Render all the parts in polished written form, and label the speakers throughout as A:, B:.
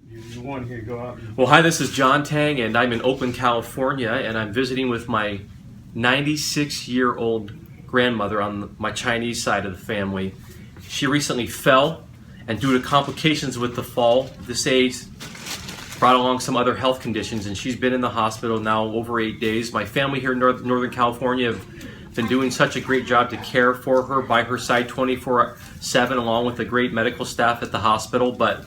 A: You want here to go out.
B: Well, hi, this is John Teng, and I'm in Oakland, California, and I'm visiting with my 96-year-old grandmother on my Chinese side of the family. She recently fell, and due to complications with the fall, this age brought along some other health conditions, and she's been in the hospital now over 8 days. My family here in Northern California have been doing such a great job to care for her by her side 24/7, along with the great medical staff at the hospital. But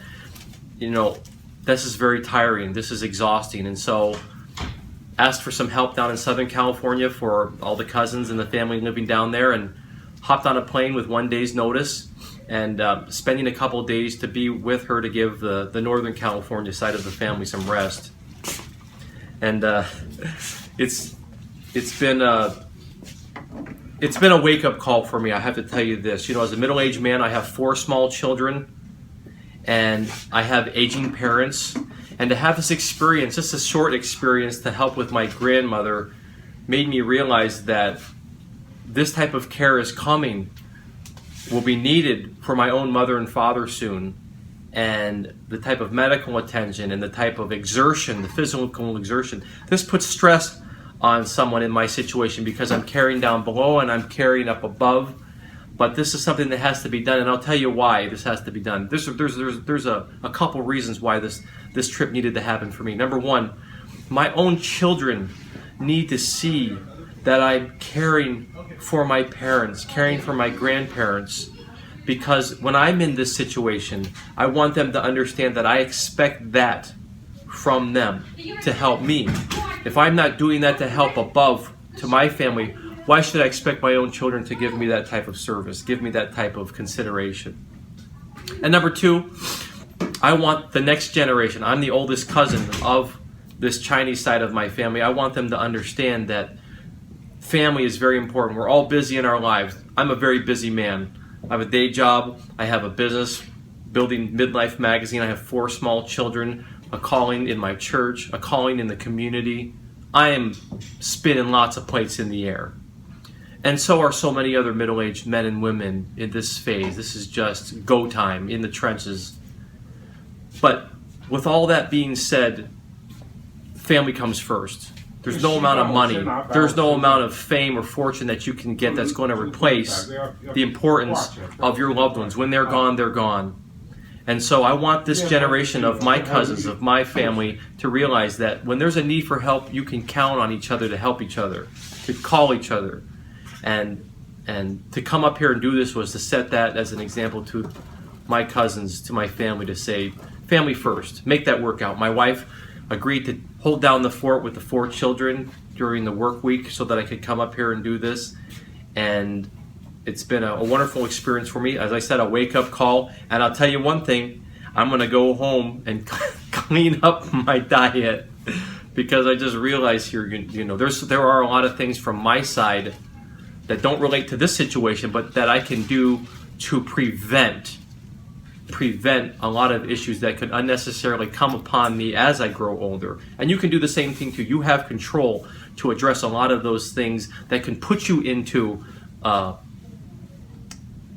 B: you know, this is very tiring. This is exhausting, and so asked for some help down in Southern California for all the cousins and the family living down there, and hopped on a plane with 1 day's notice, and spending a couple days to be with her to give the Northern California side of the family some rest. And it's been a wake-up call for me. I have to tell you this. You know, as a middle-aged man, I have 4 small children, and I have aging parents. And to have this experience, just a short experience to help with my grandmother, made me realize that this type of care is coming, will be needed for my own mother and father soon. And the type of medical attention and the type of exertion, the physical exertion, this puts stress on someone in my situation because I'm carrying down below and I'm carrying up above. But this is something that has to be done, and I'll tell you why this has to be done. There's a couple reasons why this trip needed to happen for me. Number one, my own children need to see that I'm caring for my parents, caring for my grandparents, because when I'm in this situation, I want them to understand that I expect that from them to help me. If I'm not doing that to help above to my family, why should I expect my own children to give me that type of service, give me that type of consideration? And number two, I want the next generation, I'm the oldest cousin of this Chinese side of my family, I want them to understand that family is very important. We're all busy in our lives. I'm a very busy man. I have a day job, I have a business, building Midlife Magazine, I have 4 small children, a calling in my church, a calling in the community. I am spinning lots of plates in the air. And so are so many other middle-aged men and women in this phase. This is just go time in the trenches. But with all that being said, family comes first. There's no amount of money, there's no amount of fame or fortune that you can get that's going to replace the importance of your loved ones. When they're gone, they're gone. And so I want this generation of my cousins, of my family, to realize that when there's a need for help, you can count on each other to help each other, to call each other. And to come up here and do this was to set that as an example to my cousins, to my family, to say, family first, make that work out. My wife agreed to hold down the fort with the 4 children during the work week so that I could come up here and do this. And it's been a wonderful experience for me. As I said, a wake-up call. And I'll tell you one thing, I'm going to go home and clean up my diet, because I just realized here, you know, there are a lot of things from my side that don't relate to this situation, but that I can do to prevent a lot of issues that could unnecessarily come upon me as I grow older. And you can do the same thing too. You have control to address a lot of those things that can put you into a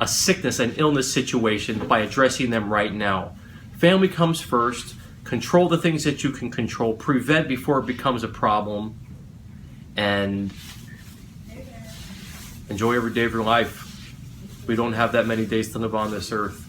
B: sickness and illness situation by addressing them right now. Family comes first. Control the things that you can control. Prevent before it becomes a problem. And enjoy every day of your life. We don't have that many days to live on this earth.